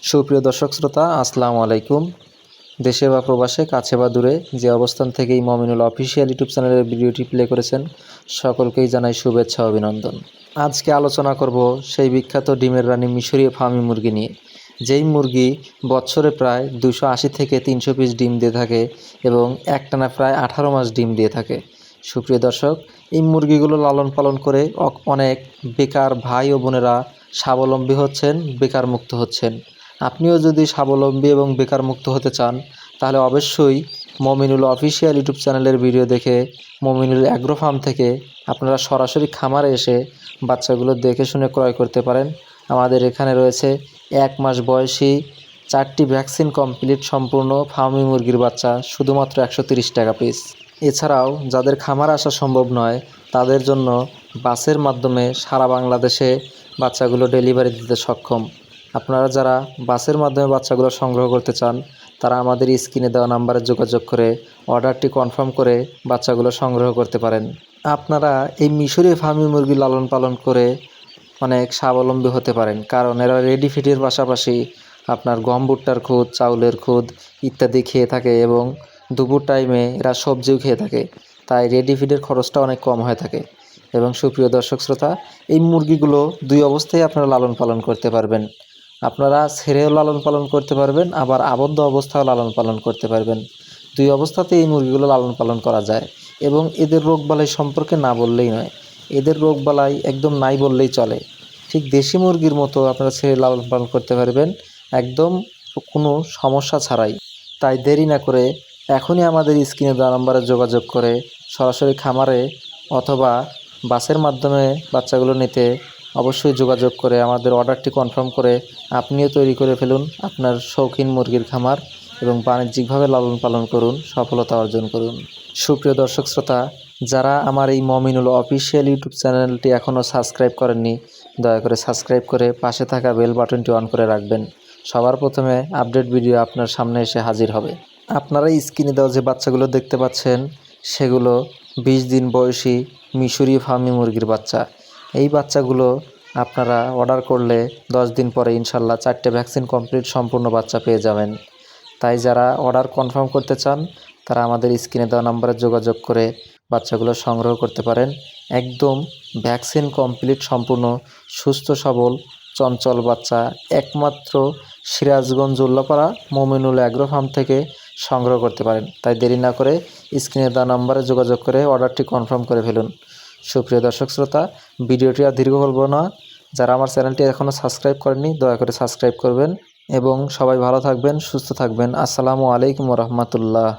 সুপ্রিয় দর্শক শ্রোতা, আসসালামু আলাইকুম। দেশে বা প্রবাসে, কাছে বা দূরে যে অবস্থান থেকেই মমিনুল অফিসিয়াল ইউটিউব চ্যানেলের ভিডিওটি প্লে করেছেন, সকলকেই জানাই শুভেচ্ছা ও অভিনন্দন। আজকে আলোচনা করব সেই বিখ্যাত ডিমের রানী মিশরীয় ফার্মি মুরগি নিয়ে, যেই মুরগি বছরে প্রায় 280 থেকে 300 পিস ডিম দিয়ে থাকে এবং একটানা প্রায় 18 মাস ডিম দিয়ে থাকে। সুপ্রিয় দর্শক, এই মুরগিগুলো লালন পালন করে অনেক বেকার ভাই ও বোনেরা স্বাবলম্বী হচ্ছেন, বেকার মুক্ত হচ্ছেন। আপনিও যদি স্বাবলম্বী এবং বেকার মুক্ত হতে চান, তাহলে অবশ্যই মমিনুল অফিসিয়াল ইউটিউব চ্যানেলের ভিডিও দেখে মমিনুল অ্যাগ্রো ফার্ম থেকে আপনারা সরাসরি খামারে এসে বাচ্চাগুলো দেখে শুনে ক্রয় করতে পারেন। আমাদের এখানে রয়েছে 1 মাস বয়সী 4টি ভ্যাকসিন কমপ্লিট সম্পূর্ণ ফার্মি মুরগির বাচ্চা, শুধুমাত্র 130 টাকা পিস। এছাড়াও যাদের খামার আসা সম্ভব নয়, তাদের জন্য বাসের মাধ্যমে সারা বাংলাদেশে বাচ্চাগুলো ডেলিভারি দিতে সক্ষম। আপনারা যারা বাসের মাধ্যমে বাচ্চাগুলো সংগ্রহ করতে চান, তারা আমাদের স্ক্রিনে দেওয়া নাম্বারে যোগাযোগ করে অর্ডারটি কনফার্ম করে বাচ্চাগুলো সংগ্রহ করতে পারেন। আপনারা এই মিশরীয় ফার্মি মুরগি লালন পালন করে অনেক স্বাবলম্বী হতে পারেন, কারণ এরা রেডি ফিডের পাশাপাশি আপনার গম ভুট্টার খুদ, চাউলের খুদ ইত্যাদি খেয়ে থাকে এবং দুপুর টাইমে এরা সবজিও খেয়ে থাকে, তাই রেডি ফিডের খরচটা অনেক কম হয়ে থাকে। এবং সুপ্রিয় দর্শক শ্রোতা, এই মুরগিগুলো দুই অবস্থায় আপনারা লালন পালন করতে পারবেন। আপনারা ছেড়েও লালন পালন করতে পারবেন, আবার আবদ্ধ অবস্থাও লালন পালন করতে পারবেন। দুই অবস্থাতেই এই মুরগিগুলো লালন পালন করা যায় এবং এদের রোগবালাই সম্পর্কে না বললেই নয়, এদের রোগবালাই একদম নাই বললেই চলে। ঠিক দেশি মুরগির মতো আপনারা ছেড়ে লালন পালন করতে পারবেন, একদম কোনো সমস্যা ছাড়াই। তাই দেরি না করে এখনই আমাদের স্ক্রিনে দেওয়া নাম্বারে যোগাযোগ করে সরাসরি খামারে অথবা বাসের মাধ্যমে বাচ্চাগুলো নিতে অবশ্যই যোগাযোগ করে আমাদের অর্ডারটি কনফার্ম করে আপনিও তৈরি করে ফেলুন আপনার শৌখিন মুরগির খামার এবং বাণিজ্যিকভাবে লালন পালন করুন, সফলতা অর্জন করুন। সুপ্রিয় দর্শক শ্রোতা, যারা আমার এই মমিনুল অফিসিয়াল ইউটিউব চ্যানেলটি এখনও সাবস্ক্রাইব করেননি, দয়া করে সাবস্ক্রাইব করে পাশে থাকা বেল বাটনটি অন করে রাখবেন। সবার প্রথমে আপডেট ভিডিও আপনার সামনে এসে হাজির হবে। আপনারা স্ক্রিনে দেওয়া যে বাচ্চাগুলো দেখতে পাচ্ছেন, সেগুলো 20 দিন বয়সী মিশরীয় ফার্মি মুরগির বাচ্চা। এই বাচ্চাগুলো আপনারা অর্ডার করলে 10 দিন পরে ইনশাল্লাহ 4টে ভ্যাকসিন কমপ্লিট সম্পূর্ণ বাচ্চা পেয়ে যাবেন। তাই যারা অর্ডার কনফার্ম করতে চান, তারা আমাদের স্ক্রিনে দেওয়া নাম্বারে যোগাযোগ করে বাচ্চাগুলো সংগ্রহ করতে পারেন। একদম ভ্যাকসিন কমপ্লিট সম্পূর্ণ সুস্থ সবল চঞ্চল বাচ্চা একমাত্র সিরাজগঞ্জ উল্লাপাড়া মমিনুল অ্যাগ্রো ফার্ম থেকে সংগ্রহ করতে পারেন। তাই দেরি না করে স্ক্রিনে দেওয়া নাম্বারে যোগাযোগ করে অর্ডারটি কনফার্ম করে ফেলুন। সুপ্রিয় দর্শক শ্রোতা, ভিডিওটি আর দীর্ঘ করব না। যারা আমার চ্যানেলটি এখনও সাবস্ক্রাইব করেননি, দয়া করে সাবস্ক্রাইব করবেন এবং সবাই ভালো থাকবেন, সুস্থ থাকবেন। আসসালামু আলাইকুম ওয়া রাহমাতুল্লাহ।